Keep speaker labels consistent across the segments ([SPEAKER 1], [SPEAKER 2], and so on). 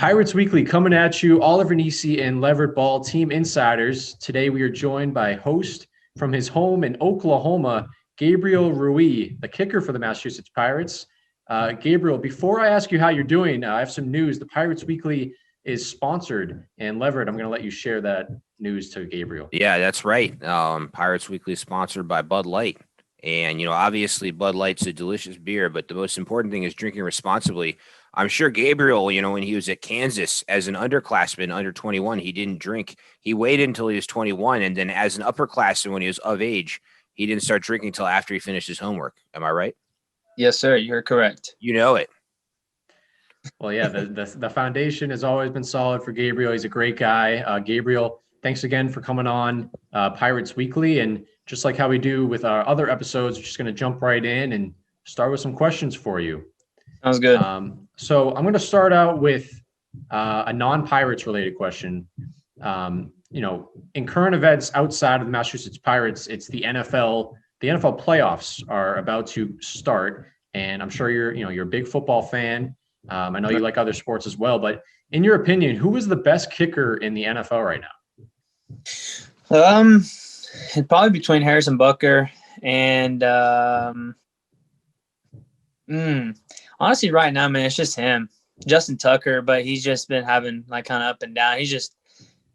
[SPEAKER 1] Pirates Weekly coming at you, Oliver Nissi and Leverett Ball, team insiders. Today we are joined by host from his home in Oklahoma, Gabriel Rui, the kicker for the Massachusetts Pirates. Gabriel, before I ask you how you're doing, I have some news. The Pirates Weekly is sponsored, and Leverett, I'm going to let you share that news to Gabriel.
[SPEAKER 2] Yeah, that's right. Pirates Weekly is sponsored by Bud Light. And, obviously Bud Light's a delicious beer, but the most important thing is drinking responsibly. I'm sure Gabriel, when he was at Kansas as an underclassman, under 21, he didn't drink. He waited until he was 21. And then as an upperclassman, when he was of age, he didn't start drinking until after he finished his homework. Am I right?
[SPEAKER 3] Yes, sir. You're correct.
[SPEAKER 2] You know it.
[SPEAKER 1] Well, yeah, the foundation has always been solid for Gabriel. He's a great guy. Gabriel, thanks again for coming on Pirates Weekly. And just like how we do with our other episodes, we're just going to jump right in and start with some questions for you.
[SPEAKER 3] Sounds good.
[SPEAKER 1] So I'm going to start out with a non-Pirates related question. In current events outside of the Massachusetts Pirates, it's the NFL. The NFL playoffs are about to start, and I'm sure you're a big football fan. I know you like other sports as well, but in your opinion, who is the best kicker in the NFL right now?
[SPEAKER 3] It'd probably between Harrison Butker and honestly right now, man, it's just him, Justin Tucker, but he's just been having like kind of up and down.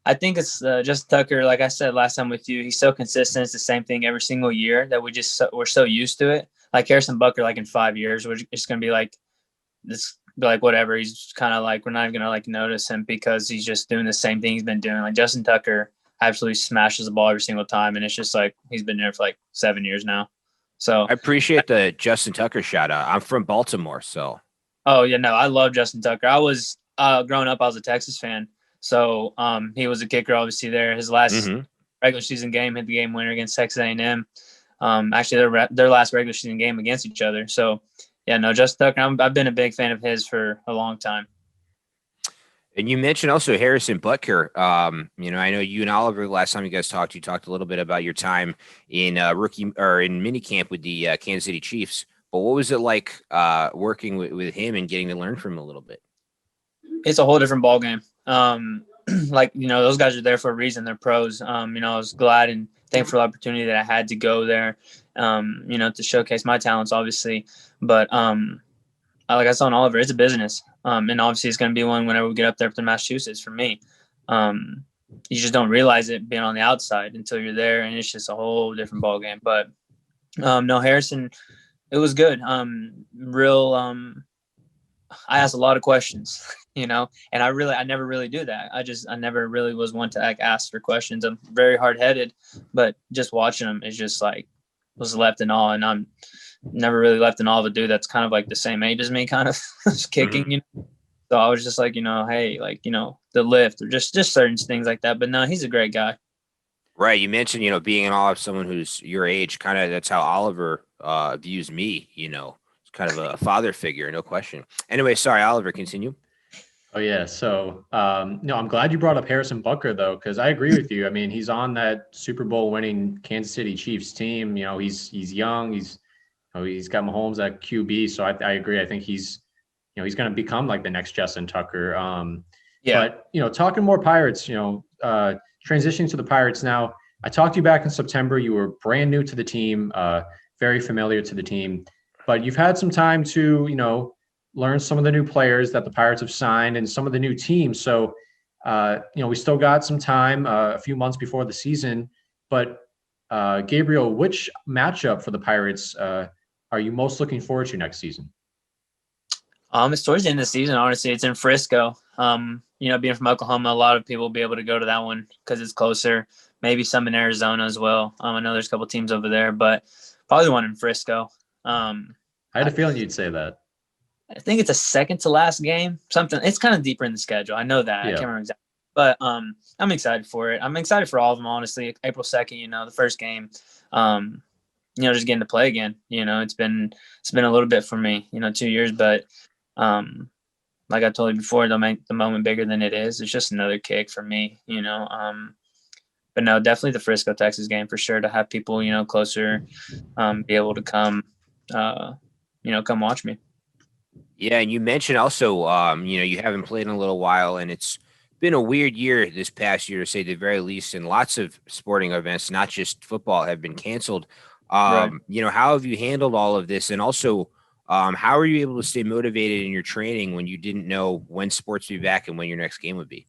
[SPEAKER 3] I think it's Justin Tucker. Like I said last time with you, he's so consistent. It's the same thing every single year that we're so used to it. Like Harrison Butker, like in 5 years, we're just gonna be like this. Like whatever, he's kind of like we're not even gonna like notice him because he's just doing the same thing he's been doing. Like Justin Tucker absolutely smashes the ball every single time, and it's just like he's been there for like 7 years now. So
[SPEAKER 2] I appreciate the Justin Tucker shout out. I'm from Baltimore, so.
[SPEAKER 3] Oh yeah, no, I love Justin Tucker. I was growing up, I was a Texas fan, so he was a kicker obviously there. His last regular season game hit the game winner against Texas A&M. Actually, their last regular season game against each other. So. Yeah, no, Justin Tucker, I've been a big fan of his for a long time.
[SPEAKER 2] And you mentioned also Harrison Butker. I know you and Oliver, last time you guys talked, you talked a little bit about your time in rookie or in minicamp with the Kansas City Chiefs. But what was it like working with him and getting to learn from him a little bit?
[SPEAKER 3] It's a whole different ballgame. Those guys are there for a reason. They're pros. I was glad and thankful for the opportunity that I had to go there, to showcase my talents, obviously. But like I saw in Oliver, it's a business. And obviously it's going to be one whenever we get up there to Massachusetts for me. You just don't realize it being on the outside until you're there, and it's just a whole different ballgame. But no, Harrison, it was good. I asked a lot of questions, and I never really do that. I never really was one to ask for questions. I'm very hard-headed, but just watching them is just like was left in awe, and I'm never really left in awe of a dude that's kind of like the same age as me, kind of kicking, So I was just like, hey, like, the lift or just certain things like that. But no, he's a great guy.
[SPEAKER 2] Right. You mentioned, being in awe of someone who's your age, kind of that's how Oliver views me, it's kind of a father figure, no question. Anyway, sorry, Oliver, continue.
[SPEAKER 1] Oh, yeah. So, I'm glad you brought up Harrison Butker, though, because I agree with you. I mean, he's on that Super Bowl winning Kansas City Chiefs team. He's young. He's got Mahomes at QB. So I agree. I think he's going to become like the next Justin Tucker. But, talking more Pirates, transitioning to the Pirates now, I talked to you back in September. You were brand new to the team, very familiar to the team, but you've had some time to, learn some of the new players that the Pirates have signed and some of the new teams. So, we still got some time, a few months before the season, but Gabriel, which matchup for the Pirates are you most looking forward to next season?
[SPEAKER 3] It's towards the end of the season, honestly. It's in Frisco. Being from Oklahoma, a lot of people will be able to go to that one because it's closer. Maybe some in Arizona as well. I know there's a couple teams over there, but probably the one in Frisco.
[SPEAKER 1] I had a feeling you'd say that.
[SPEAKER 3] I think it's a second to last game. Something. It's kind of deeper in the schedule. I know that. Yeah. I can't remember exactly. But I'm excited for it. I'm excited for all of them, honestly. April 2nd, the first game. Just getting to play again. It's been a little bit for me, 2 years, but like I told you before, they'll make the moment bigger than it is. It's just another kick for me, but no, definitely the Frisco, Texas game for sure, to have people, closer, be able to come, come watch me.
[SPEAKER 2] Yeah, and you mentioned also, you haven't played in a little while, and it's been a weird year this past year, to say the very least, and lots of sporting events, not just football, have been canceled.
[SPEAKER 3] Right.
[SPEAKER 2] How have you handled all of this, and also, how are you able to stay motivated in your training when you didn't know when sports would be back and when your next game would be?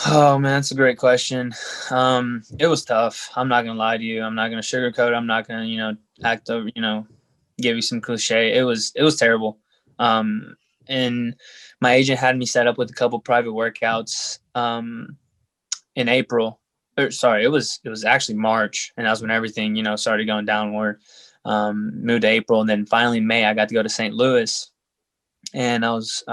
[SPEAKER 3] Oh man, that's a great question. It was tough. I'm not gonna lie to you. I'm not gonna sugarcoat it. I'm not gonna, act over, give you some cliche. It was terrible. And my agent had me set up with a couple private workouts in April. Or sorry, it was actually March, and that's when everything, started going downward. Moved to April, and then finally May, I got to go to St. Louis, and I was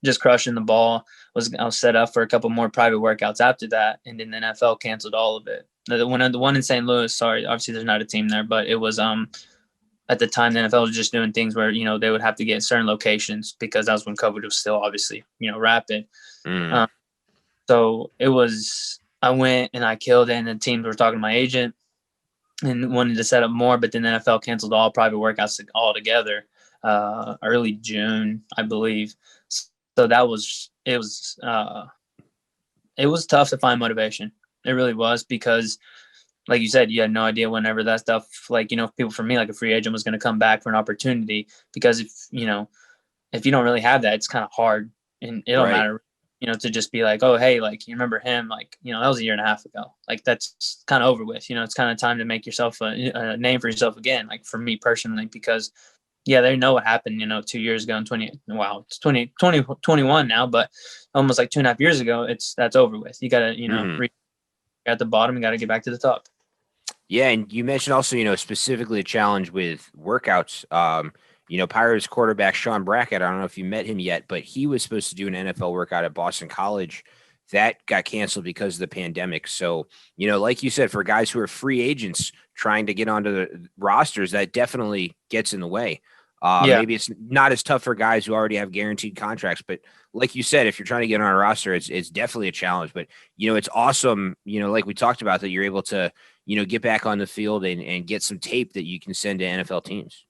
[SPEAKER 3] just crushing the ball. I was set up for a couple more private workouts after that, and then the NFL canceled all of it. The one in St. Louis, sorry, obviously there's not a team there, but it was at the time the NFL was just doing things where they would have to get certain locations because that was when COVID was still obviously rapid.
[SPEAKER 2] Mm.
[SPEAKER 3] So it was, I went and I killed it, and the teams were talking to my agent and wanted to set up more, but then the NFL canceled all private workouts altogether early June, I believe. So it was tough to find motivation. It really was, because like you said, you had no idea whenever that stuff, people for me, like a free agent was going to come back for an opportunity, because if you don't really have that, it's kind of hard, and it don't
[SPEAKER 2] Right.
[SPEAKER 3] matter, to just be like, oh, hey, like, you remember him, like, that was a year and a half ago. Like, that's kind of over with, it's kind of time to make yourself a name for yourself again. Like for me personally, because yeah, they know what happened, 2 years ago, it's 2021 now, but almost like 2.5 years ago, that's over with. You got to,
[SPEAKER 2] Mhm.
[SPEAKER 3] at the bottom, you got to get back to the top.
[SPEAKER 2] Yeah, and you mentioned also, specifically a challenge with workouts. Pirates quarterback Sean Brackett, I don't know if you met him yet, but he was supposed to do an NFL workout at Boston College. That got canceled because of the pandemic. So, like you said, for guys who are free agents trying to get onto the rosters, that definitely gets in the way.
[SPEAKER 3] Yeah,
[SPEAKER 2] Maybe it's not as tough for guys who already have guaranteed contracts, but like you said, if you're trying to get on a roster, it's definitely a challenge. But it's awesome, like we talked about, that you're able to get back on the field and get some tape that you can send to NFL teams.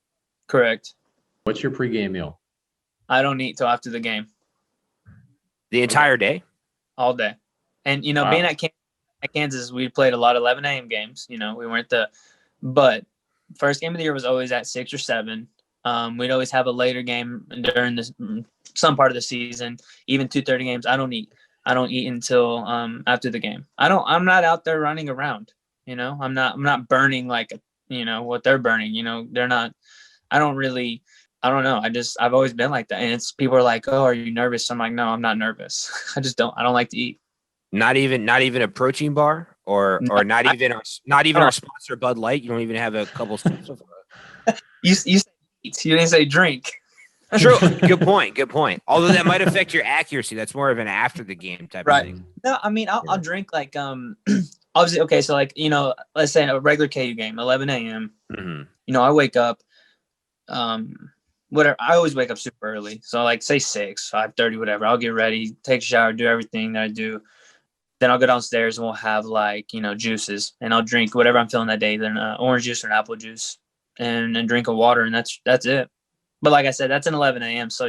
[SPEAKER 3] correct.
[SPEAKER 1] What's your pregame meal?
[SPEAKER 3] I don't eat till after the game
[SPEAKER 2] The entire day?
[SPEAKER 3] all day. And,
[SPEAKER 1] Wow.
[SPEAKER 3] being at Kansas, we played a lot of 11 a.m. games. We weren't but first game of the year was always at 6 or 7. We'd always have a later game during some part of the season, even 2:30 games. I don't eat until after the game. I'm not out there running around. I'm not burning like what they're burning. They're not. I don't really. I don't know. I've always been like that. And people are like, "Oh, are you nervous?" I'm like, "No, I'm not nervous. I don't like to eat."
[SPEAKER 2] Not even a protein bar, or
[SPEAKER 3] No,
[SPEAKER 2] not even our sponsor Bud Light. You don't even have a couple sips of
[SPEAKER 3] you said eat. You didn't say drink.
[SPEAKER 2] True. Good point. Although that might affect your accuracy. That's more of an after the game type of thing.
[SPEAKER 3] No, I mean, I'll drink like obviously, okay, so like, let's say a regular KU game, 11 a.m.
[SPEAKER 2] Mm-hmm.
[SPEAKER 3] I wake up whatever. I always wake up super early. So like say 6, 5:30, whatever. I'll get ready, take a shower, do everything that I do. Then I'll go downstairs and we'll have like, juices, and I'll drink whatever I'm feeling that day, then orange juice or an apple juice, and drink a water, and that's it. But like I said, that's an 11 a.m. So,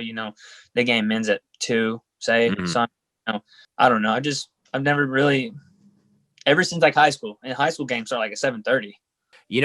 [SPEAKER 3] the game ends at 2, say.
[SPEAKER 2] Mm-hmm.
[SPEAKER 3] So, I don't know. I've never really, ever since like high school, and high school games start like at 7:30.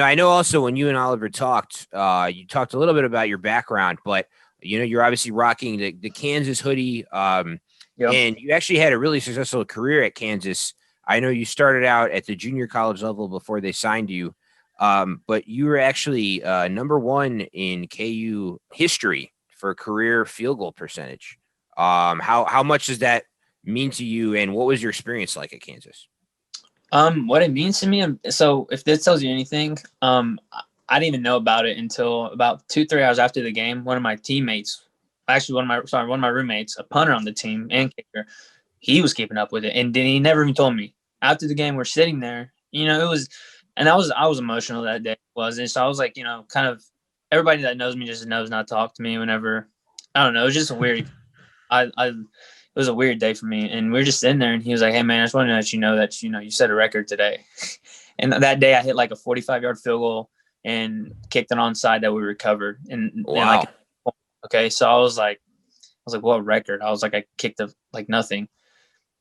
[SPEAKER 2] I know also when you and Oliver talked, you talked a little bit about your background, but you're obviously rocking the Kansas hoodie.
[SPEAKER 3] Yep.
[SPEAKER 2] And you actually had a really successful career at Kansas. I know you started out at the junior college level before they signed you. But you were actually number 1 in KU history for career field goal percentage. How much does that mean to you, and what was your experience like at Kansas?
[SPEAKER 3] What it means to me. So if this tells you anything, I didn't even know about it until about 2-3 hours after the game. One of my teammates, actually one of my roommates, a punter on the team and kicker, he was keeping up with it, and then he never even told me. After the game, we're sitting there. It was. And I was emotional that day. So I was like, kind of, everybody that knows me just knows not to talk to me whenever. I don't know. It was just weird. It was a weird day for me. And we were just sitting there, and he was like, "Hey man, I just want to let you know that you set a record today." And that day I hit like a 45-yard field goal and kicked it onside that we recovered. And
[SPEAKER 2] Wow.
[SPEAKER 3] okay, so I was like, was like, what record? I was like, I kicked like nothing.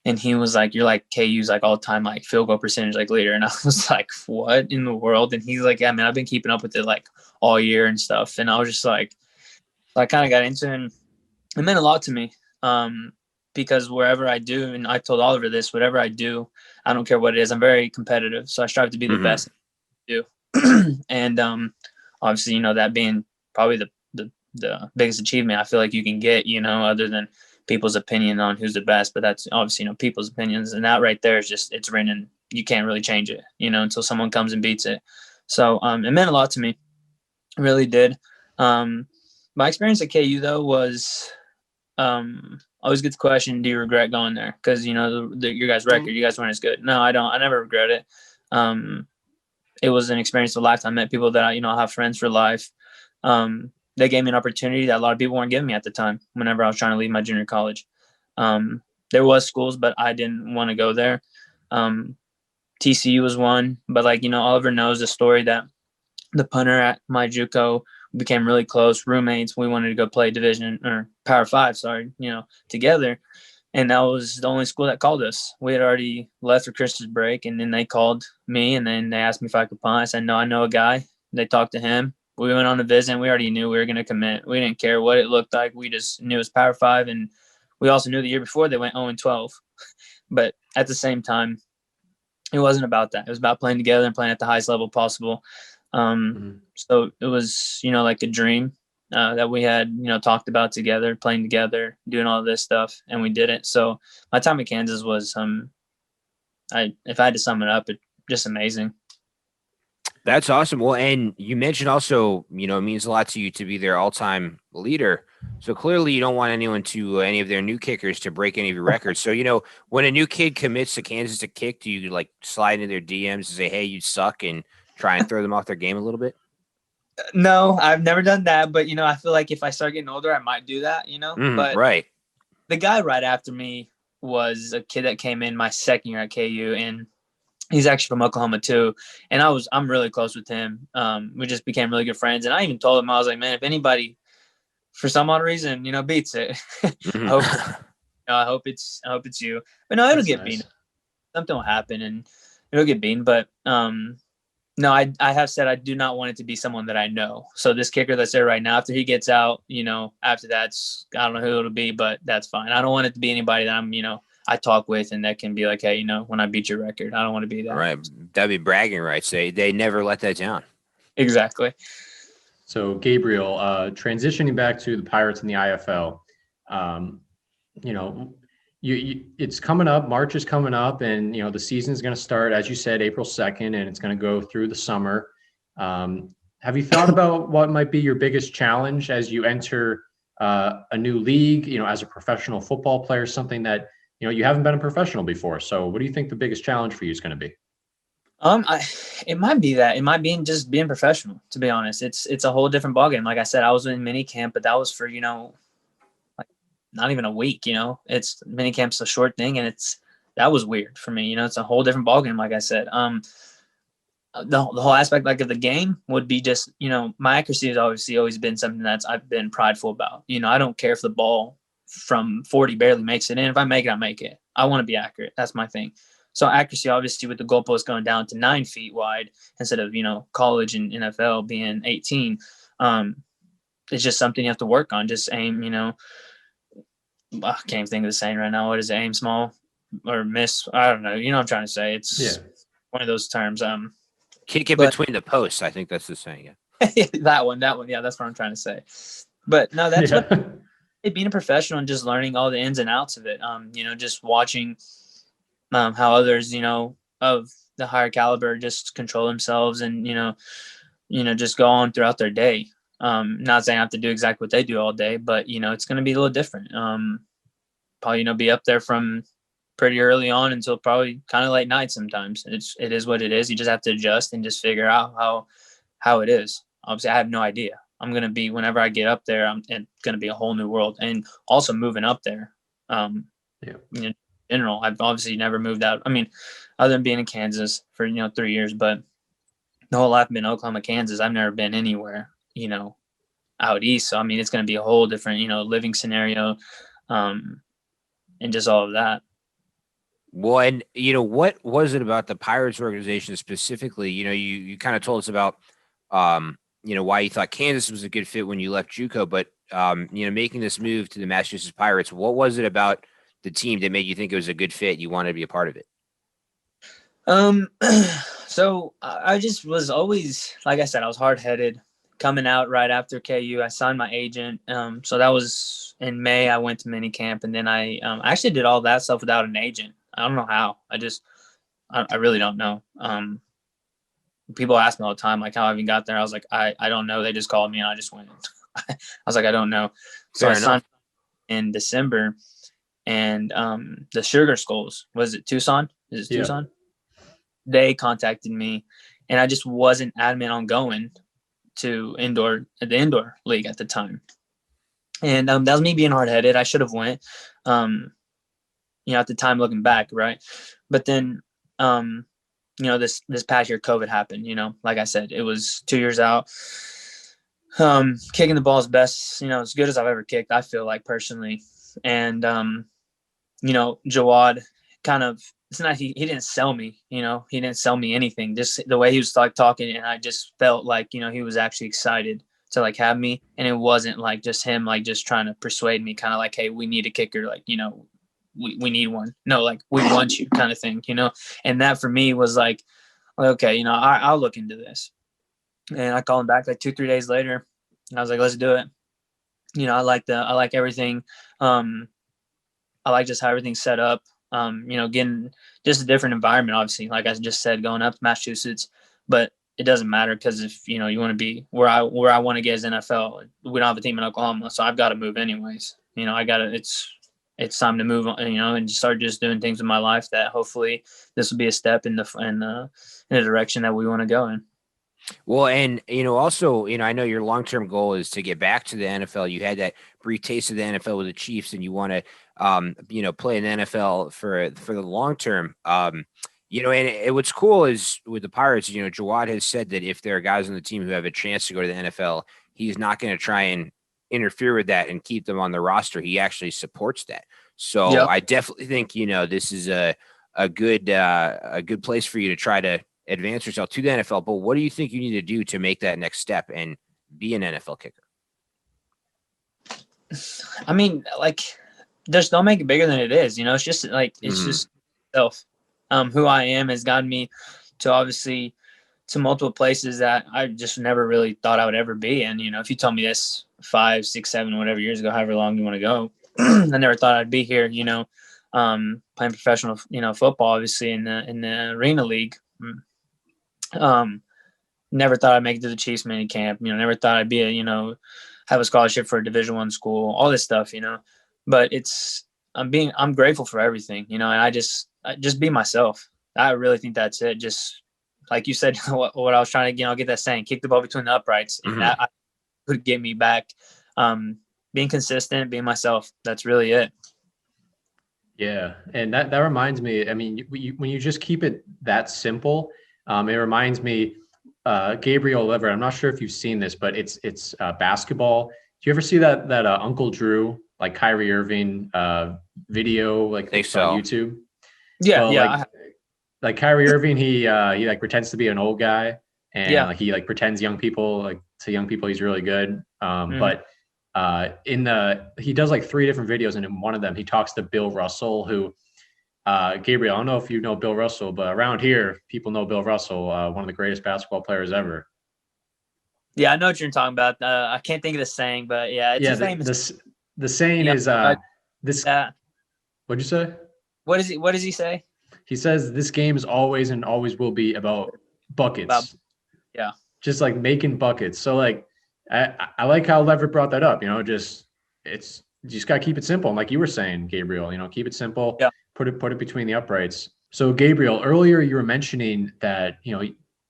[SPEAKER 3] And he was like, you're like KU's like all time like field goal percentage like leader. And I was like, what in the world? And he's like, yeah, man, I've been keeping up with it like all year and stuff. And I was just like, I kind of got into it, and it meant a lot to me. Because wherever I do, and I told Oliver this, whatever I do, I don't care what it is, I'm very competitive. So I strive to be the best I do. And obviously, you know, that being probably the biggest achievement I feel like you can get, you know, other than people's opinion on who's the best. But that's obviously, you know, people's opinions. And that right there is just, it's written. You can't really change it, you know, until someone comes and beats it. So it meant a lot to me. It really did. My experience at KU, though, was always get the question, do you regret going there? Because, you know, your guys' record, you guys weren't as good. No, I don't. I never regret it. It was an experience of a lifetime. I met people that, you know, I have friends for life. They gave me an opportunity that a lot of people weren't giving me at the time whenever I was trying to leave my junior college. There was schools, but I didn't want to go there. TCU was one. But, like, you know, Oliver knows the story that the punter at my JUCO became really close roommates. We wanted to go play Division or Power 5, you know, together. And that was the only school that called us. We had already left for Christmas break, and then they called me, and then they asked me if I could punt. I said, no, I know a guy. They talked to him. We went on a visit, and we already knew we were going to commit. We didn't care what it looked like. We just knew it was Power 5, and we also knew the year before they went 0-12. But at the same time, it wasn't about that. It was about playing together and playing at the highest level possible. So it was, you know, like a dream that we had, you know, talked about together, playing together, doing all this stuff, and we did it. So my time at Kansas was, if I had to sum it up, it just amazing.
[SPEAKER 2] That's awesome. Well, and you mentioned also, you know, it means a lot to you to be their all-time leader. So clearly you don't want any of their new kickers to break any of your records. So, you know, when a new kid commits to Kansas to kick, do you like slide into their DMs and say, hey, you suck, and try and throw them off their game a little bit?
[SPEAKER 3] No, I've never done that. But, you know, I feel like if I start getting older, I might do that, you know. But
[SPEAKER 2] right.
[SPEAKER 3] The guy right after me was a kid that came in my second year at KU, and he's actually from Oklahoma too. And I'm really close with him. We just became really good friends. And I even told him, I was like, man, if anybody for some odd reason, you know, beats it, I hope it's you. But no, it'll get beaten. Something will happen and it'll get beaten. But no, I have said I do not want it to be someone that I know. So this kicker that's there right now, after he gets out, you know, after that's, I don't know who it'll be, but that's fine. I don't want it to be anybody that I'm, you know, I talk with and that can be like, hey, you know, when I beat your record, I don't want to be that.
[SPEAKER 2] Right. That'd be bragging rights. They never let that down.
[SPEAKER 3] Exactly.
[SPEAKER 1] So Gabriel, transitioning back to the Pirates and the IFL, you know, it's coming up. March is coming up, and you know the season is going to start, as you said, April 2nd, and it's going to go through the summer. Have you thought about what might be your biggest challenge as you enter a new league? You know, as a professional football player, something that you know you haven't been a professional before. So, what do you think the biggest challenge for you is going to be?
[SPEAKER 3] It might be that. It might be just being professional. To be honest, it's a whole different ballgame. Like I said, I was in mini camp, but that was for, you know, like not even a week. You know, it's mini camp's a short thing, and that was weird for me. You know, it's a whole different ballgame. Like I said, the whole aspect like of the game would be just, you know, my accuracy has obviously always been something I've been prideful about. You know, I don't care if the ball from 40 barely makes it in. If I make it, I make it. I want to be accurate. That's my thing. So accuracy, obviously, with the goalpost going down to 9 feet wide instead of, you know, college and NFL being 18, it's just something you have to work on. Just aim, you know, I can't even think of the saying right now. What is it? Aim small or miss? I don't know. You know what I'm trying to say. It's one of those terms.
[SPEAKER 2] Kick it between the posts. I think that's the saying.
[SPEAKER 3] Yeah. that one. Yeah, that's what I'm trying to say. But no, that's what being a professional and just learning all the ins and outs of it. You know, just watching how others, you know, of the higher caliber just control themselves and, you know, just go on throughout their day. Not saying I have to do exactly what they do all day, but, you know, it's going to be a little different. Probably, you know, be up there from pretty early on until probably kind of late night sometimes. It is what it is. You just have to adjust and just figure out how it is. Obviously, I have no idea. I'm going to be, whenever I get up there, it's going to be a whole new world. And also moving up there, you know, in general, I've obviously never moved out. I mean, other than being in Kansas for, you know, 3 years, but the whole life I've been Oklahoma, Kansas, I've never been anywhere, you know, out east. So I mean, it's going to be a whole different, living scenario, and just all of that.
[SPEAKER 2] Well, and what was it about the Pirates organization specifically? You kind of told us about why you thought Kansas was a good fit when you left JUCO, but making this move to the Massachusetts Pirates, what was it about the team that made you think it was a good fit? You wanted to be a part of it?
[SPEAKER 3] So I just was always, like I said, I was hard-headed coming out right after KU. I signed my agent. So that was in May. I went to minicamp, and then I actually did all that stuff without an agent. I don't know how. I really don't know. People ask me all the time, like how I even got there. I was like, I don't know. They just called me and I just went. I was like, I don't know. So
[SPEAKER 2] Fair
[SPEAKER 3] I signed
[SPEAKER 2] enough.
[SPEAKER 3] in December, and the Sugar Skulls, was it Tucson? Is it
[SPEAKER 1] Yeah.
[SPEAKER 3] Tucson? They contacted me, and I just wasn't adamant on going to the indoor league at the time. And that was me being hard headed. I should have went, at the time looking back. Right. But then, this past year, COVID happened, like I said, it was 2 years out. Kicking the ball is best, as good as I've ever kicked, I feel like personally. And, Jawad kind of, it's not, he didn't sell me, he didn't sell me anything, just the way he was like talking. And I just felt like, he was actually excited to like have me. And it wasn't like just him, like just trying to persuade me, kind of like, hey, we need a kicker. Like, we need one. No, like we want you kind of thing, and that for me was like, okay, I'll look into this. And I called him back like 2-3 days later, and I was like, let's do it. I like everything. I like just how everything's set up. Getting just a different environment, obviously, like I just said, going up to Massachusetts, but it doesn't matter because if, you want to be where I want to get as NFL, we don't have a team in Oklahoma. So I've got to move anyways. It's time to move on, and start just doing things in my life that hopefully this will be a step in the direction that we want to go in.
[SPEAKER 2] Well, and also, I know your long-term goal is to get back to the NFL. You had that brief taste of the NFL with the Chiefs, and you want to, play in the NFL for the long term. And what's cool is with the Pirates, Jawad has said that if there are guys on the team who have a chance to go to the NFL, he's not going to try and interfere with that and keep them on the roster. He actually supports that. So
[SPEAKER 3] Yep.
[SPEAKER 2] I definitely think, this is a good place for you to try to advance yourself to the NFL. But what do you think you need to do to make that next step and be an NFL kicker?
[SPEAKER 3] I mean, like, just don't make it bigger than it is. It's just like, it's just self. Who I am has gotten me to obviously to multiple places that I just never really thought I would ever be. And, if you told me this 5, 6, 7, whatever years ago, however long you want to go, I never thought I'd be here, playing professional, football, obviously in the arena league. Never thought I'd make it to the Chiefs mini camp, never thought I'd be have a scholarship for a Division I school, all this stuff, but I'm grateful for everything, and I just be myself. I really think that's it. Just like you said, what I was trying to, get that saying, kick the ball between the uprights, and that could get me back. Being consistent, being myself. That's really it.
[SPEAKER 1] Yeah. And that reminds me, I mean, when you just keep it that simple, it reminds me, Gabriel Leverett. I'm not sure if you've seen this, but it's basketball. Do you ever see that Uncle Drew, like Kyrie Irving video, like
[SPEAKER 2] I think
[SPEAKER 1] on
[SPEAKER 2] so.
[SPEAKER 1] YouTube?
[SPEAKER 3] Yeah.
[SPEAKER 1] Well,
[SPEAKER 3] Yeah.
[SPEAKER 1] like Kyrie Irving, he like pretends to be an old guy, and
[SPEAKER 3] Yeah.
[SPEAKER 1] like he like pretends to young people he's really good. But he does like 3 different videos, and in one of them he talks to Bill Russell, who Gabriel, I don't know if you know Bill Russell, but around here people know Bill Russell, one of the greatest basketball players ever.
[SPEAKER 3] Yeah, I know what you're talking about. I can't think of the saying, but yeah, it's a famous.
[SPEAKER 1] The saying is this. What'd you say?
[SPEAKER 3] What does he say?
[SPEAKER 1] He says this game is always and always will be about buckets.
[SPEAKER 3] Yeah.
[SPEAKER 1] Just like making buckets. So like, I like how Leverett brought that up. You just got to keep it simple. And like you were saying, Gabriel, keep it simple.
[SPEAKER 3] Yeah.
[SPEAKER 1] Put it between the uprights. So Gabriel, earlier you were mentioning that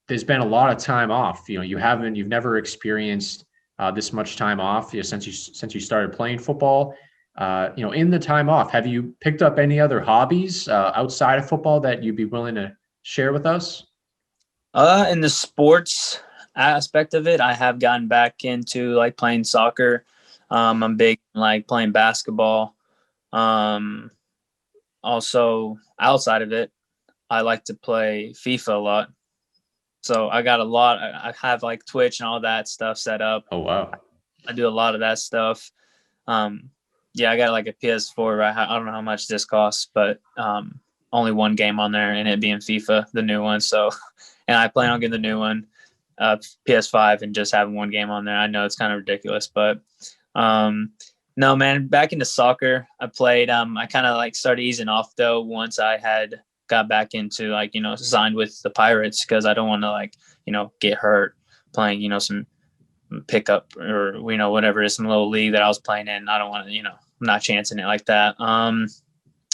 [SPEAKER 1] there's been a lot of time off. You've never experienced this much time off since you started playing football. In the time off, have you picked up any other hobbies outside of football that you'd be willing to share with us?
[SPEAKER 3] In the sports aspect of it, I have gotten back into like playing soccer. I'm big like playing basketball. Also outside of it, I like to play FIFA a lot. So I got a lot. I have like Twitch and all that stuff set up.
[SPEAKER 1] Oh, wow.
[SPEAKER 3] I do a lot of that stuff. Yeah, I got like a PS4. Right? I don't know how much this costs, but only one game on there, and it being FIFA, the new one. So, and I plan on getting the new one, PS5, and just having one game on there. I know it's kind of ridiculous, but no, man. Back into soccer, I played. I kind of like started easing off though once I had got back into like signed with the Pirates because I don't want to like get hurt playing some pickup or whatever it is, some little league that I was playing in. I don't want to I'm not chancing it like that.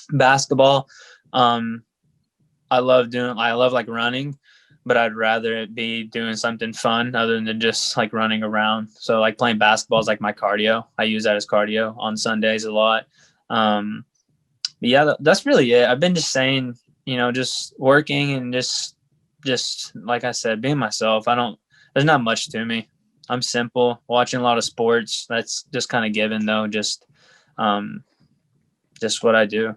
[SPEAKER 3] Basketball, I love like running, but I'd rather it be doing something fun other than just like running around. So like playing basketball is like my cardio. I use that as cardio on Sundays a lot. But yeah, that's really it. I've been just saying, just working and just like I said, being myself. There's not much to me. I'm simple, watching a lot of sports. That's just kind of given though. Just what I do.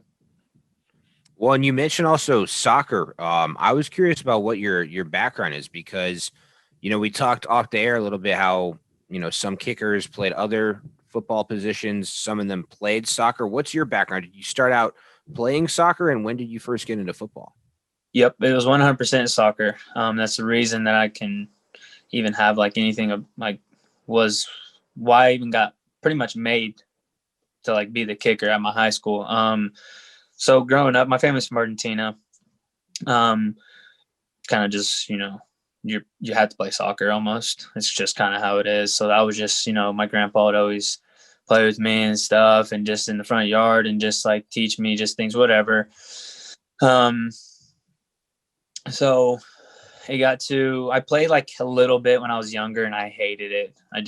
[SPEAKER 2] Well, and you mentioned also soccer. I was curious about what your background is because, we talked off the air a little bit how, some kickers played other football positions. Some of them played soccer. What's your background? Did you start out playing soccer, and when did you first get into football?
[SPEAKER 3] Yep, it was 100% soccer. That's the reason that I can even have like anything like was why I even got pretty much made to like be the kicker at my high school. So growing up, my family's from Argentina. Kind of just, you had to play soccer almost. It's just kind of how it is. So that was just, my grandpa would always play with me and stuff and just in the front yard and just like teach me just things, whatever. So I played like a little bit when I was younger and I hated it. I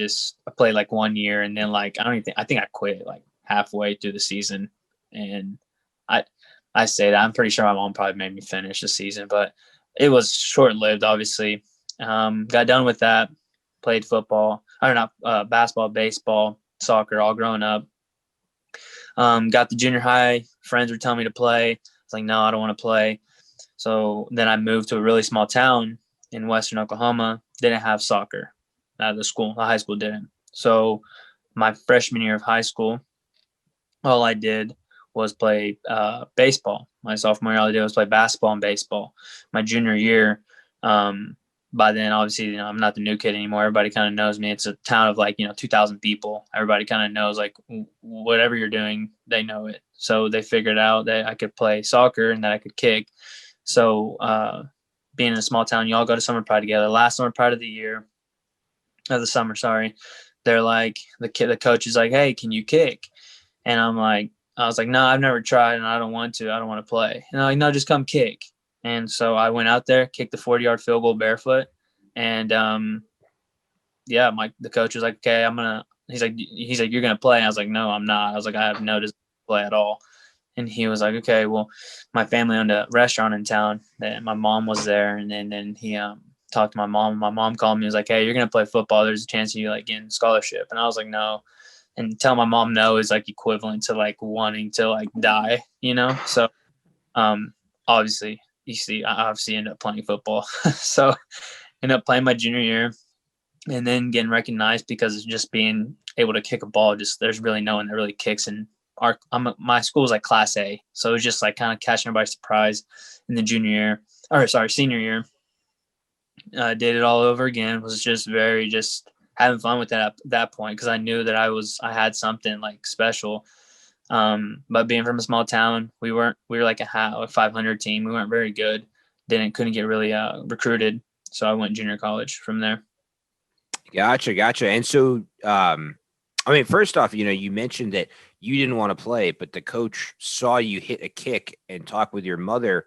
[SPEAKER 3] played like 1 year and then like, I think I quit like halfway through the season. And I say that I'm pretty sure my mom probably made me finish the season, but it was short lived, obviously. Got done with that, played football, basketball, baseball, soccer, all growing up. Got the junior high, friends were telling me to play. I was like, no, I don't want to play. So then I moved to a really small town in Western Oklahoma, didn't have soccer. The high school didn't. So my freshman year of high school, all I did was play baseball. My sophomore year, all I did was play basketball and baseball. My junior year, by then, obviously, I'm not the new kid anymore. Everybody kind of knows me. It's a town of like, 2,000 people. Everybody kind of knows like whatever you're doing, they know it. So they figured out that I could play soccer and that I could kick. So being in a small town, you all go to summer pride together. Last summer pride of the summer, sorry. They're like, the coach is like, hey, can you kick? And I was like, no, I've never tried and I don't want to. I don't want to play. And they're like, no, just come kick. And so I went out there, kicked the 40-yard field goal barefoot. And the coach was like, okay, he's like, you're going to play. And I was like, no, I'm not. I was like, I have no desire to play at all. And he was like, okay, well, my family owned a restaurant in town that my mom was there. And then he talked to my mom. My mom called me and was like, hey, you're going to play football. There's a chance of you like getting a scholarship. And I was like, no. And telling my mom no is like equivalent to like wanting to like die, So obviously, I obviously ended up playing football. So ended up playing my junior year and then getting recognized because of just being able to kick a ball. Just there's really no one that really kicks in my school was like class A. So it was just like kind of catching everybody's surprise in the senior year. Did it all over again. Was just having fun with that at that point because I knew that I had something like special. But being from a small town, we were like a 500 team. We weren't very good. Couldn't get really recruited. So I went junior college from there.
[SPEAKER 2] Gotcha. And so, first off, you mentioned that you didn't want to play, but the coach saw you hit a kick and talk with your mother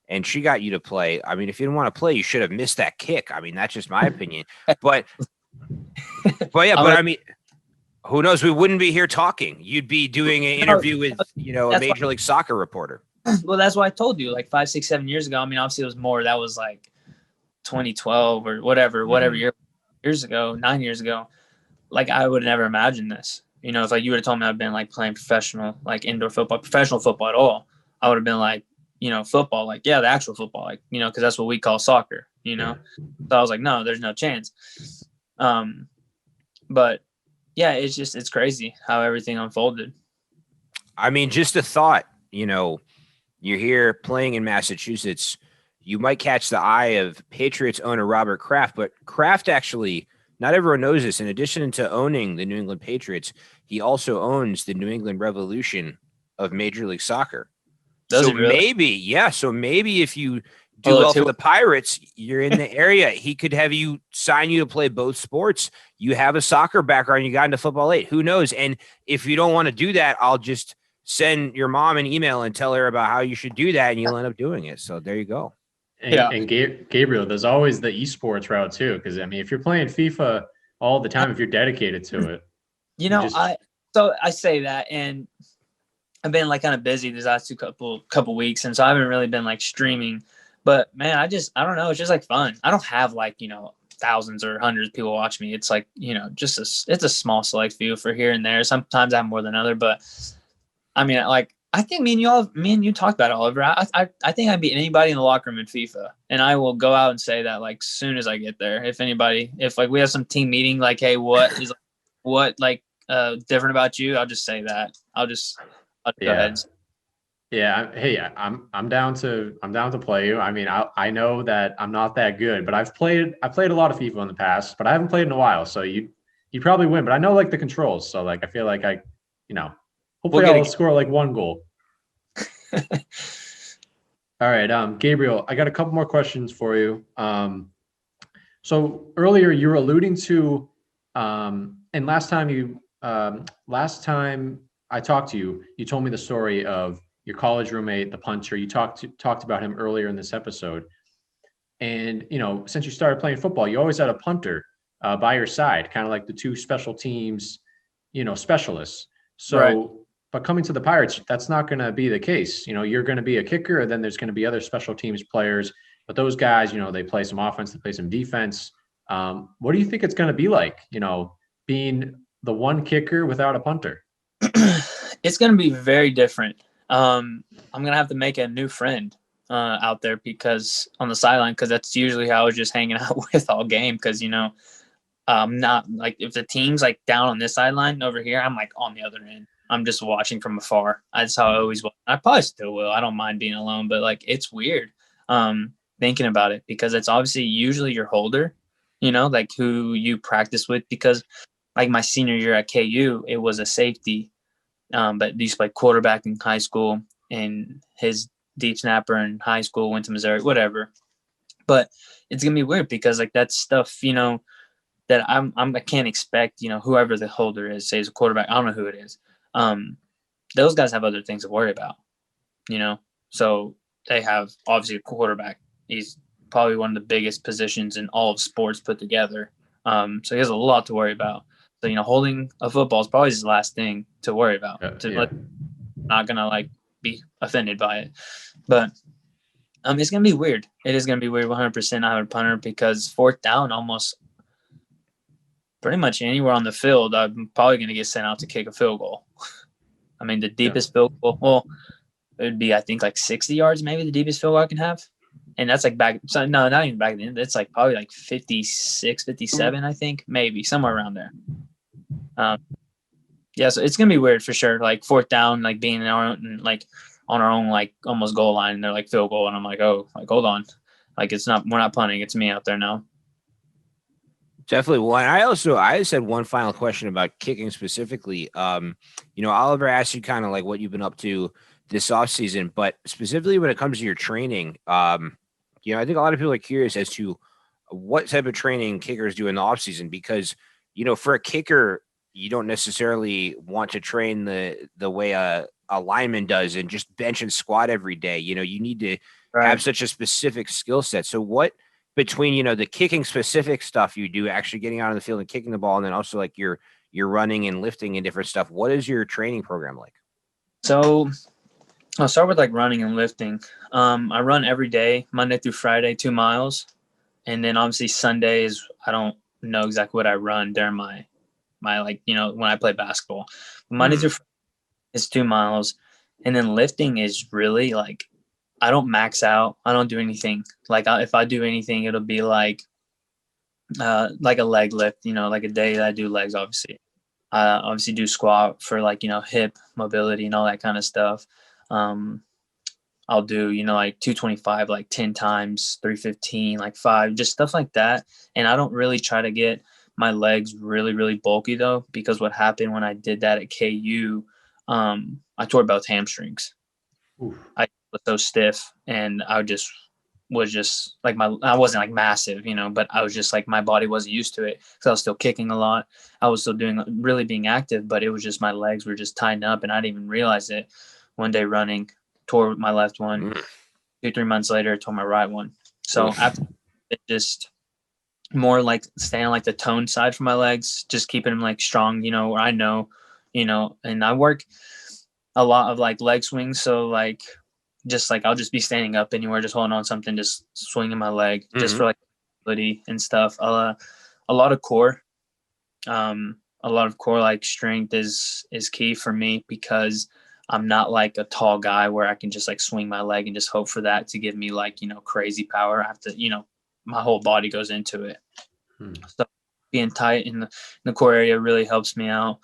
[SPEAKER 2] and she got you to play. I mean, if you didn't want to play, you should have missed that kick. I mean, that's just my opinion, but who knows? We wouldn't be here talking. You'd be doing an interview with, a Major League Soccer reporter.
[SPEAKER 3] Well, that's why I told you like 5, 6, 7 years ago. I mean, obviously it was more, that was like 2012 or whatever year. years ago, 9 years ago, like I would never imagine this. You know, if like you would have told me I've been like playing professional, like indoor football, professional football at all, I would have been like, you know, football, like, yeah, the actual football, like, you know, because that's what we call soccer, you know. So I was like, no, there's no chance. But yeah, it's crazy how everything unfolded.
[SPEAKER 2] I mean, just a thought, you know, you're here playing in Massachusetts. You might catch the eye of Patriots owner Robert Kraft, but Kraft actually, not everyone knows this. In addition to owning the New England Patriots, he also owns the New England Revolution of Major League Soccer.
[SPEAKER 3] Does
[SPEAKER 2] So
[SPEAKER 3] he really?
[SPEAKER 2] maybe if you do well for the Pirates, you're in the area. He could have you sign you to play both sports. You have a soccer background. You got into football late. Who knows? And if you don't want to do that, I'll just send your mom an email and tell her about how you should do that, and you'll end up doing it. So there you go.
[SPEAKER 1] And Gabriel, there's always the esports route too. Because I mean, if you're playing FIFA all the time, if you're dedicated to it,
[SPEAKER 3] you know, I say that, and I've been like kind of busy these last couple weeks, and so I haven't really been like streaming. But man, I don't know. It's just like fun. I don't have like, you know, thousands or hundreds of people watch me. It's like, you know, it's a small select few for here and there. Sometimes I have more than other, but I mean, like, I think me and you talked about it, Oliver. I think I'd beat anybody in the locker room in FIFA, and I will go out and say that like soon as I get there. If like we have some team meeting, like, hey, what is different about you? I'll just say that. I'll go ahead.
[SPEAKER 1] Yeah. Hey, I'm down to play you. I mean, I know that I'm not that good, but I've played a lot of FIFA in the past, but I haven't played in a while. So you probably win, but I know like the controls. So like I feel like hopefully I'll score like one goal. All right, Gabriel, I got a couple more questions for you. So earlier you were alluding to, and last time I talked to you, you told me the story of your college roommate, the punter. You talked about him earlier in this episode. And, you know, since you started playing football, you always had a punter by your side, kind of like the two special teams, you know, specialists. So, right. But coming to the Pirates, that's not going to be the case. You know, you're going to be a kicker, and then there's going to be other special teams players. But those guys, you know, they play some offense, they play some defense. What do you think it's going to be like, you know, being the one kicker without a punter?
[SPEAKER 3] It's going to be very different. I'm going to have to make a new friend out there because on the sideline, because that's usually how I was just hanging out with all game. Because, you know, not like if the team's like down on this sideline over here, I'm like on the other end. I'm just watching from afar. That's how I always was. I probably still will. I don't mind being alone, but like it's weird thinking about it because it's obviously usually your holder, you know, like who you practice with. Because like my senior year at KU, it was a safety, but used to play quarterback in high school, and his deep snapper in high school went to Missouri, whatever. But it's gonna be weird because like that's stuff, you know, that I can't expect, you know, whoever the holder is, say it's a quarterback, I don't know who it is. Those guys have other things to worry about, you know. So they have obviously a quarterback. He's probably one of the biggest positions in all of sports put together. So he has a lot to worry about. So, you know, holding a football is probably his last thing to worry about. Not gonna like be offended by it, but it's gonna be weird. It is gonna be weird. 100%. I have a punter because fourth down, almost pretty much anywhere on the field, I'm probably gonna get sent out to kick a field goal. I mean, the deepest field goal, well, it would be I think like 60 yards, maybe the deepest field goal I can have, and that's like back. So no, not even back then. It's like probably like 56, 57, I think, maybe somewhere around there. Yeah, so it's gonna be weird for sure. Like fourth down, like being in our own, like on our own, like almost goal line, and they're like field goal, and I'm like, oh, like hold on, like it's not, we're not punting, it's me out there now.
[SPEAKER 2] Definitely. Well, and I just had one final question about kicking specifically. You know, Oliver asked you kind of like what you've been up to this offseason, but specifically when it comes to your training, you know, I think a lot of people are curious as to what type of training kickers do in the offseason because, you know, for a kicker, you don't necessarily want to train the way a lineman does and just bench and squat every day. You know, you need to have such a specific skill set. So what between, you know, the kicking specific stuff you do, actually getting out on the field and kicking the ball, and then also like your running and lifting and different stuff, what is your training program like?
[SPEAKER 3] So I'll start with like running and lifting. I run every day, Monday through Friday, 2 miles. And then obviously Sundays, I don't know exactly what I run during my like, you know, when I play basketball. Monday through Friday is 2 miles. And then lifting is really like, I don't max out. I don't do anything. Like if I do anything, it'll be like a leg lift, you know, like a day that I do legs, obviously. Obviously do squat for like, you know, hip mobility and all that kind of stuff. I'll do, you know, like 225, like 10 times, 315, like 5, just stuff like that. And I don't really try to get my legs really, really bulky though, because what happened when I did that at KU, I tore both hamstrings.
[SPEAKER 1] Oof.
[SPEAKER 3] I was so stiff, and I was just like I wasn't like massive, you know, but I was just like, my body wasn't used to it because I was still kicking a lot. I was still really being active, but it was just my legs were just tightened up, and I didn't even realize it. One day running, tore my left one. 2-3 months later, tore my right one. So after it, just more like staying on like the tone side for my legs, just keeping them like strong, you know, where I know, you know, and I work a lot of like leg swings. So like, just like, I'll just be standing up anywhere, just holding on something, just swinging my leg just for like ability and stuff. A lot of core, like strength is key for me, because I'm not like a tall guy where I can just like swing my leg and just hope for that to give me like, you know, crazy power. I have to, you know, my whole body goes into it. So being tight in the core area really helps me out.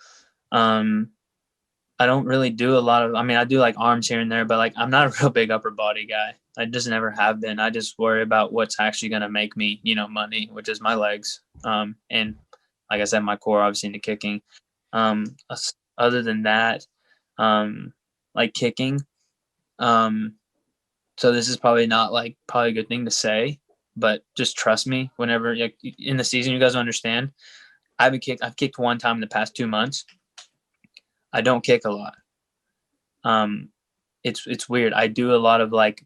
[SPEAKER 3] I don't really do a lot of, I mean, I do like arms here and there, but like, I'm not a real big upper body guy. I just never have been. I just worry about what's actually going to make me, you know, money, which is my legs. And like I said, my core, obviously, into kicking. Other than that, like kicking. So this is probably not like probably a good thing to say, but just trust me. Whenever like, in the season, you guys understand. I've kicked one time in the past 2 months. I don't kick a lot. It's weird. I do a lot of like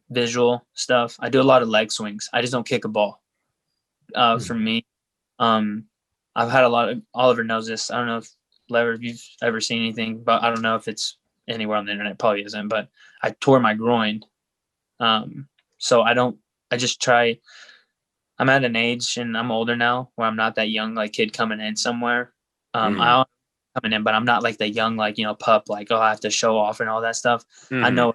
[SPEAKER 3] visual stuff. I do a lot of leg swings. I just don't kick a ball. For me, I've had a lot of, Oliver knows this. I don't know if Leverett, if you've ever seen anything, but I don't know if it's anywhere on the internet. Probably isn't. But I tore my groin. So I just try. I'm at an age, and I'm older now, where I'm not that young like kid coming in somewhere. I coming in, but I'm not like the young, like, you know, pup, like, oh, I have to show off and all that stuff. I know,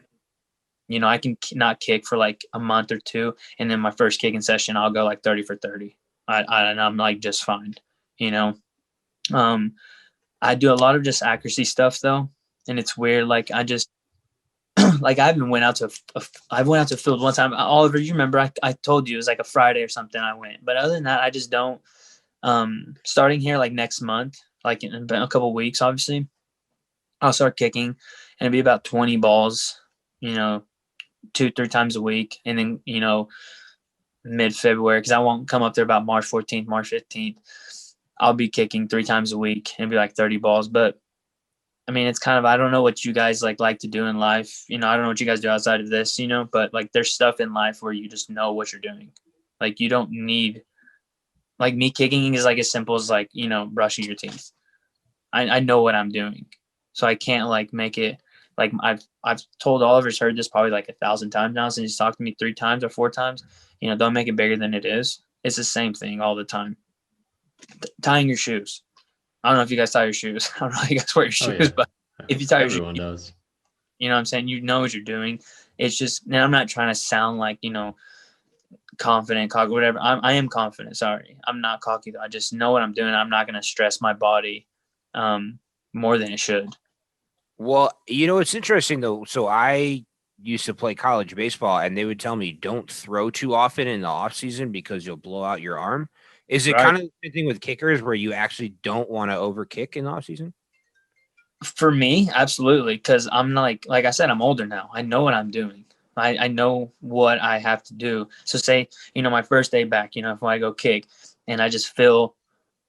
[SPEAKER 3] you know, I can not kick for like a month or two, and then my first kicking session, I'll go like 30 for 30. And I'm like just fine, you know. I do a lot of just accuracy stuff though, and it's weird. Like I just like I went out to field one time. Oliver, you remember I told you it was like a Friday or something I went, but other than that, I just don't. Starting here like next month, like in a couple of weeks, obviously, I'll start kicking, and it'll be about 20 balls, you know, 2-3 times a week. And then, you know, mid-February, because I won't come up there about March 14th, March 15th, I'll be kicking 3 times a week and be like 30 balls. But I mean, it's kind of, I don't know what you guys like to do in life. You know, I don't know what you guys do outside of this, you know, but like there's stuff in life where you just know what you're doing. Like you don't need, like me kicking is like as simple as like, you know, brushing your teeth. I know what I'm doing. So I can't like make it like I've told Oliver's heard this probably like 1,000 times now since he's talked to me 3 times or 4 times. You know, don't make it bigger than it is. It's the same thing all the time. Tying your shoes. I don't know if you guys tie your shoes. I don't know if you guys wear your shoes, but if you tie your shoes,
[SPEAKER 1] everyone does.
[SPEAKER 3] You know what I'm saying? You know what you're doing. It's just, and I'm not trying to sound like, you know, confident, cocky, whatever. I am confident. Sorry. I'm not cocky though. I just know what I'm doing. I'm not going to stress my body more than it should.
[SPEAKER 2] Well, you know, it's interesting though. So I used to play college baseball, and they would tell me don't throw too often in the off season because you'll blow out your arm. Is it kind of the same thing with kickers where you actually don't want to over kick in the off season?
[SPEAKER 3] For me, absolutely. Because I'm like I said, I'm older now. I know what I'm doing. I know what I have to do. So say, you know, my first day back, you know, if I go kick and I just feel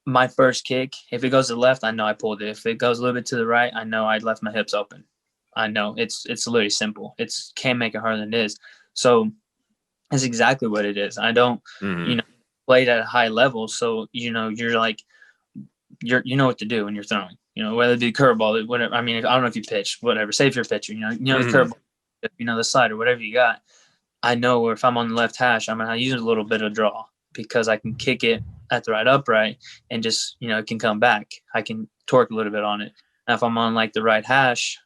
[SPEAKER 3] my first kick, if it goes to the left, I know I pulled it. If it goes a little bit to the right, I know I left my hips open. I know it's literally simple. It's can't make it harder than it is. So it's exactly what it is. I don't, you know, play at a high level. So, you know, you're like, you know what to do when you're throwing, you know, whether it be curveball, whatever. I mean, I don't know if you pitch, whatever, say if you're a pitcher, you know, the curveball, you know, the slider, whatever you got. I know if I'm on the left hash, I'm going to use a little bit of draw. because I can kick it at the right upright and just, it can come back. I can torque a little bit on it. Now, if I'm on like the right hash,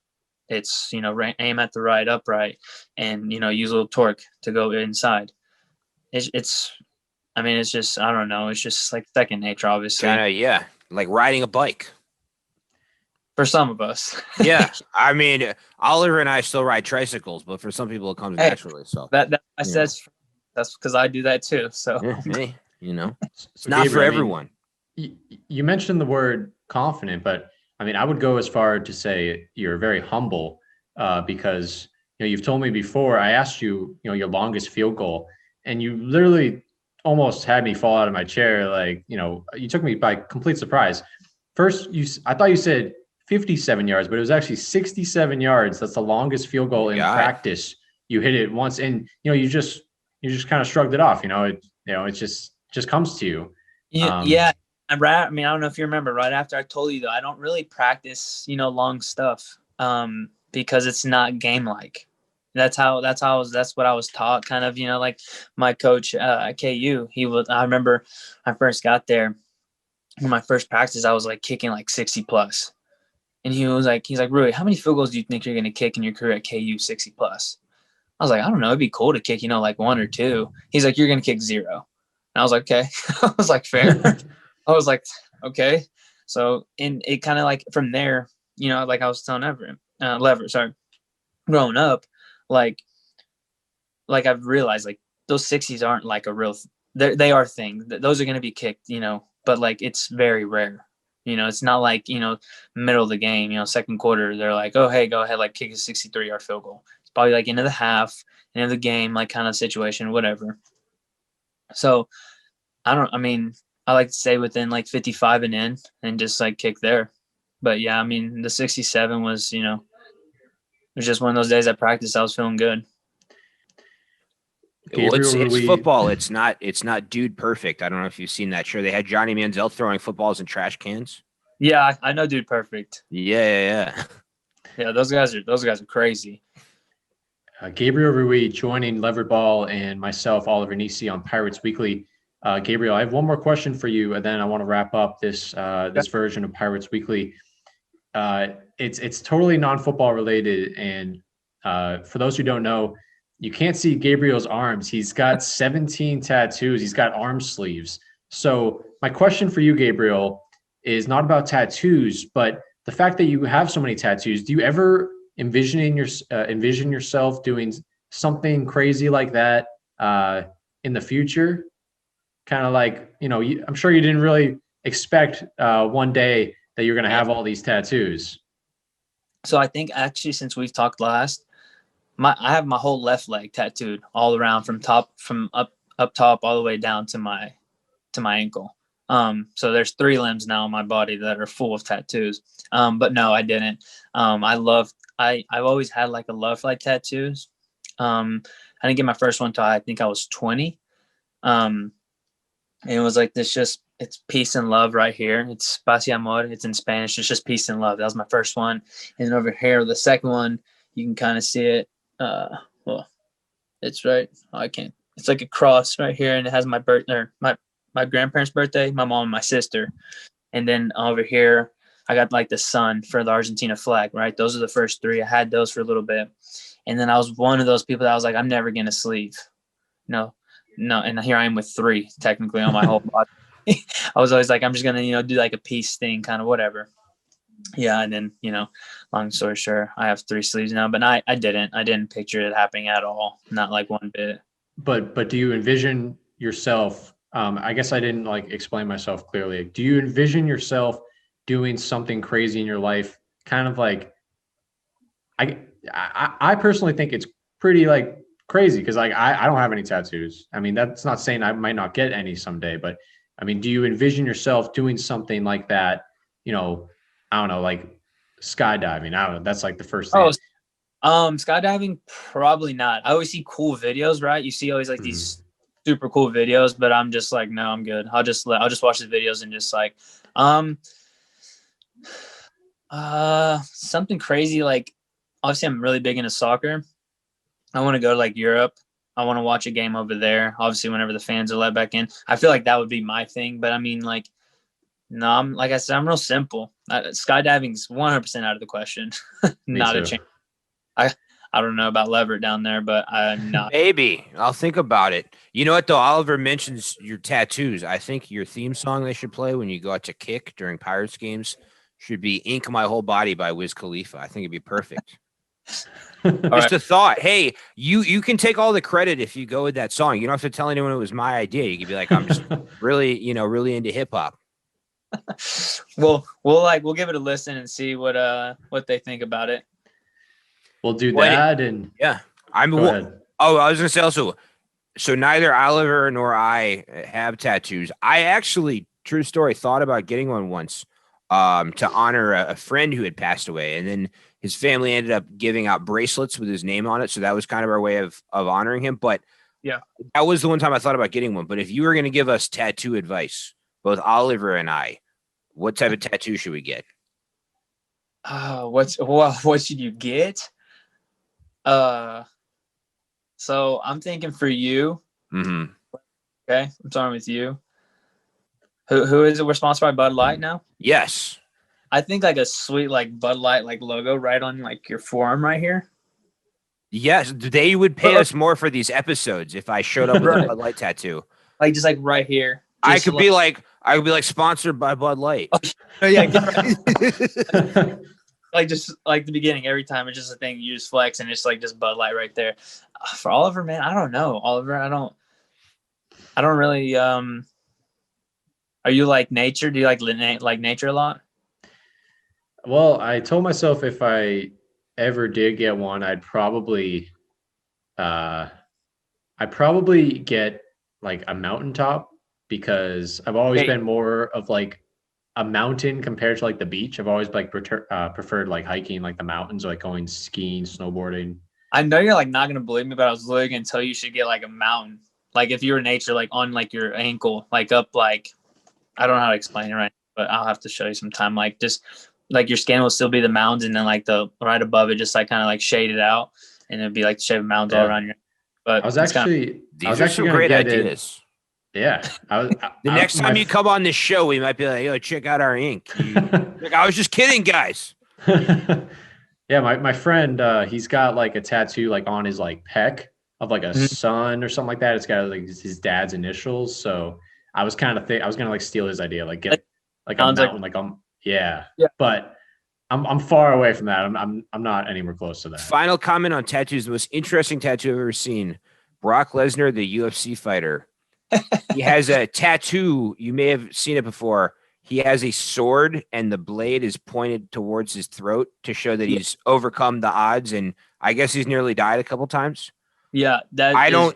[SPEAKER 3] it's, aim at the right upright and, use a little torque to go inside. It's just, I don't know. It's just like second nature, obviously.
[SPEAKER 2] Kind of, yeah. Like riding a bike.
[SPEAKER 3] For some of us.
[SPEAKER 2] Yeah. I mean, Oliver and I still ride tricycles, but for some people it comes naturally. So
[SPEAKER 3] that's because I do that too. So
[SPEAKER 2] hey, it's
[SPEAKER 1] So
[SPEAKER 2] not
[SPEAKER 1] Gabriel,
[SPEAKER 2] for everyone.
[SPEAKER 1] You mentioned the word confident, but I mean, I would go as far to say you're very humble because you've told me before. I asked you, your longest field goal, and you literally almost had me fall out of my chair. Like, you took me by complete surprise. First, I thought you said 57 yards, but it was actually 67 yards. That's the longest field goal in practice. You hit it once, and you just kind of shrugged it off. It just comes to you.
[SPEAKER 3] Yeah. I mean, I don't know if you remember right after I told you though, I don't really practice, long stuff because it's not game like. That's what I was taught kind of, like my coach at KU, I remember I first got there. In my first practice, I was like kicking like 60 plus. And he's like, Rui, how many field goals do you think you're going to kick in your career at KU 60 plus? I was like, I don't know. It'd be cool to kick, like 1 or 2. He's like, you're going to kick 0. And I was like, okay. I was like, fair. I was like, okay. So, and it kind of like from there, like I was telling Leverett, growing up, like I've realized like those 60s aren't like a real, they are things. Those are going to be kicked, but like it's very rare. It's not like, middle of the game, second quarter, they're like, oh, hey, go ahead, like kick a 63-yard field goal. It's probably like into the half, into the game, like kind of situation, whatever. So I like to stay within like 55 and in and just like kick there. But yeah, I mean, the 67 was, it was just one of those days at practice. I was feeling good.
[SPEAKER 2] Well, it's football. It's not dude perfect. I don't know if you've seen that. Sure, they had Johnny Manziel throwing footballs in trash cans.
[SPEAKER 3] Yeah, I know dude perfect.
[SPEAKER 2] Yeah.
[SPEAKER 3] Yeah, those guys are crazy.
[SPEAKER 1] Gabriel Rui joining Leverett Ball and myself, Oliver Nissi, on Pirates Weekly. Gabriel, I have one more question for you, and then I want to wrap up this version of Pirates Weekly. It's totally non-football related, and for those who don't know, you can't see Gabriel's arms. He's got 17 tattoos. He's got arm sleeves. So my question for you, Gabriel, is not about tattoos, but the fact that you have so many tattoos. Do you ever envision yourself doing something crazy like that in the future? Kind of like, I'm sure you didn't really expect one day that you're going to have all these tattoos.
[SPEAKER 3] So I think actually since we've talked last, I have my whole left leg tattooed all around from up top all the way down to my ankle. So there's 3 limbs now on my body that are full of tattoos. But no, I didn't. I've always had like a love for like tattoos. I didn't get my first one till I think I was 20. And it was like this, it's peace and love right here. It's paz y amor. It's in Spanish. It's just peace and love. That was my first one. And then over here, the second one, you can kind of see it. Well, it's right. Oh, I can't. It's like a cross right here, and it has my my grandparents' birthday, my mom and my sister. And then over here, I got like the sun for the Argentina flag, right? Those are the first 3. I had those for a little bit. And then I was one of those people that I was like, I'm never going to sleeve. No. And here I am with 3 technically on my whole body. I was always like, I'm just going to, do like a peace thing, kind of whatever. Yeah. And then, long story short, I have 3 sleeves now, but I didn't picture it happening at all. Not like one bit.
[SPEAKER 1] But do you envision yourself? I guess I didn't like explain myself clearly. Do you envision yourself doing something crazy in your life? Kind of like, I personally think it's pretty like crazy because like I don't have any tattoos. I mean, that's not saying I might not get any someday, but I mean, do you envision yourself doing something like that? I don't know, like skydiving. I don't know. That's like the first thing.
[SPEAKER 3] Skydiving, probably not. I always see cool videos, right? You see always like these super cool videos, but I'm just like, no, I'm good. I'll just watch the videos and just like, something crazy. Like, obviously I'm really big into soccer. I want to go to like Europe I want to watch a game over there. Obviously, whenever the fans are let back in, I feel like that would be my thing. But I mean, like, no, like I said, I'm real simple. Skydiving's 100% out of the question. Not a chance. I don't know about Leverett down there, but I'm not.
[SPEAKER 2] Maybe I'll think about it. You know what though? Oliver mentions your tattoos. I think your theme song they should play when you go out to kick during Pirates games should be "Ink My Whole Body" by Wiz Khalifa. I think it'd be perfect. Just a thought. Hey, you can take all the credit if you go with that song. You don't have to tell anyone it was my idea. You can be like, I'm just really into hip hop.
[SPEAKER 3] Well, we'll give it a listen and see what they think about it.
[SPEAKER 1] We'll do that, and
[SPEAKER 2] yeah,
[SPEAKER 1] go ahead.
[SPEAKER 2] Oh, I was gonna say also. So neither Oliver nor I have tattoos. I actually, true story, thought about getting one once, to honor a friend who had passed away, and then his family ended up giving out bracelets with his name on it. So that was kind of our way of honoring him. But
[SPEAKER 3] yeah,
[SPEAKER 2] that was the one time I thought about getting one. But if you were going to give us tattoo advice, both Oliver and I, what type of tattoo should we get?
[SPEAKER 3] What should you get? So I'm thinking for you.
[SPEAKER 2] Mm-hmm.
[SPEAKER 3] Okay, I'm starting with you. Who is it? We're sponsored by Bud Light now.
[SPEAKER 2] Yes.
[SPEAKER 3] I think like a sweet like Bud Light like logo right on like your forearm right here.
[SPEAKER 2] Yes, they would pay us more for these episodes if I showed up with a Bud Light tattoo.
[SPEAKER 3] Like just like right here.
[SPEAKER 2] I could be like sponsored by Bud Light.
[SPEAKER 3] Oh yeah, like just like the beginning every time it's just a thing you just flex and it's like just Bud Light right there. For Oliver, man, I don't know. Oliver, I don't really are you like nature? Do you like nature a lot?
[SPEAKER 1] Well, I told myself if I ever did get one, I'd probably get like a mountaintop, because I've always been more of like a mountain compared to like the beach. I've always like preferred like hiking like the mountains, or like going skiing, snowboarding.
[SPEAKER 3] I know you're like not gonna believe me, but I was literally gonna tell you should get like a mountain. Like if you were nature, like on like your ankle, like up, like I don't know how to explain it right now, but I'll have to show you sometime. Like just like your skin will still be the mountains, and then like the right above it, just like kind of like shaded out, and it'd be like the shape of mountains all around you. But
[SPEAKER 2] these are some great ideas.
[SPEAKER 1] Yeah.
[SPEAKER 2] Next time you come on this show, we might be like, yo, check out our ink. Like, I was just kidding, guys.
[SPEAKER 1] Yeah, my friend, he's got like a tattoo like on his like pec of like a sun or something like that. It's got like his dad's initials. So I was kind of I was gonna like steal his idea, like get like a mountain, like yeah. But I'm far away from that. I'm not anywhere close to that.
[SPEAKER 2] Final comment on tattoos: the most interesting tattoo I've ever seen. Brock Lesnar, the UFC fighter. He has a tattoo. You may have seen it before. He has a sword, and the blade is pointed towards his throat to show that he's overcome the odds. And I guess he's nearly died a couple times.
[SPEAKER 3] Yeah,
[SPEAKER 2] I don't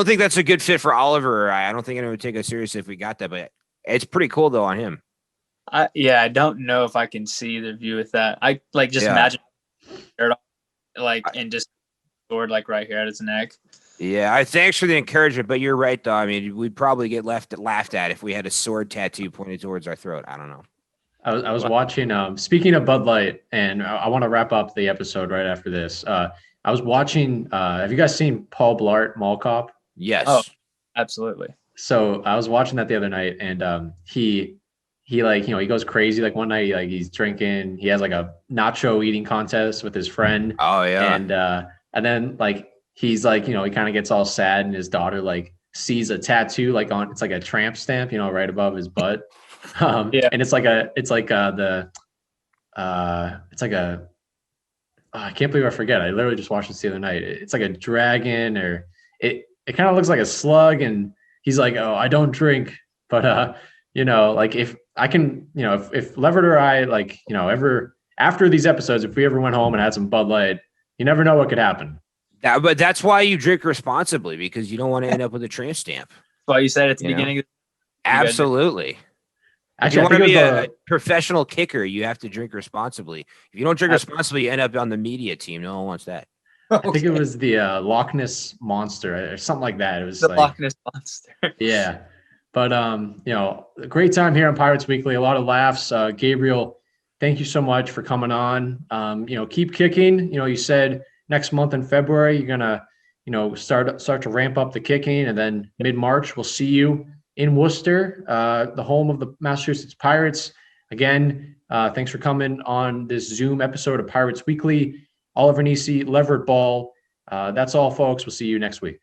[SPEAKER 2] think that's a good fit for Oliver. I don't think anyone would take us seriously if we got that, but it's pretty cool though on him.
[SPEAKER 3] I don't know if I can see the view with that. I like just imagine like and just sword like right here at his neck.
[SPEAKER 2] Yeah, thanks for the encouragement, but you're right though. I mean, we'd probably get laughed at if we had a sword tattoo pointed towards our throat. I don't know.
[SPEAKER 1] I was watching. Speaking of Bud Light, and I want to wrap up the episode right after this. I was watching. Have you guys seen Paul Blart Mall Cop?
[SPEAKER 2] Yes.
[SPEAKER 3] Oh, absolutely.
[SPEAKER 1] So I was watching that the other night, and he like, he goes crazy. Like one night, he's drinking. He has like a nacho eating contest with his friend.
[SPEAKER 2] Oh yeah.
[SPEAKER 1] And then like he's like, he kind of gets all sad, and his daughter like sees a tattoo like it's like a tramp stamp, right above his butt. And it's like I can't believe I forget. I literally just watched this the other night. It's like a dragon, or it kind of looks like a slug, and he's like, oh, I don't drink, but like if I can, if Leverett or I, like, ever after these episodes, if we ever went home and had some Bud Light, you never know what could happen.
[SPEAKER 2] But that's why you drink responsibly, because you don't want to end up with a tramp stamp.
[SPEAKER 3] Well, you said at the beginning.
[SPEAKER 2] Absolutely. Actually, if you want to be a professional kicker, you have to drink responsibly. If you don't drink responsibly, you end up on the media team. No one wants that.
[SPEAKER 1] I think it was the Loch Ness Monster or something like that. It was
[SPEAKER 3] the Loch Ness Monster.
[SPEAKER 1] Yeah. But, a great time here on Pirates Weekly. A lot of laughs. Gabriel, thank you so much for coming on. Keep kicking. You said next month in February, you're going to start to ramp up the kicking, and then mid-March we'll see you in Worcester, the home of the Massachusetts Pirates. Again, thanks for coming on this Zoom episode of Pirates Weekly. Oliver Nissi, Leverett Ball. That's all, folks. We'll see you next week.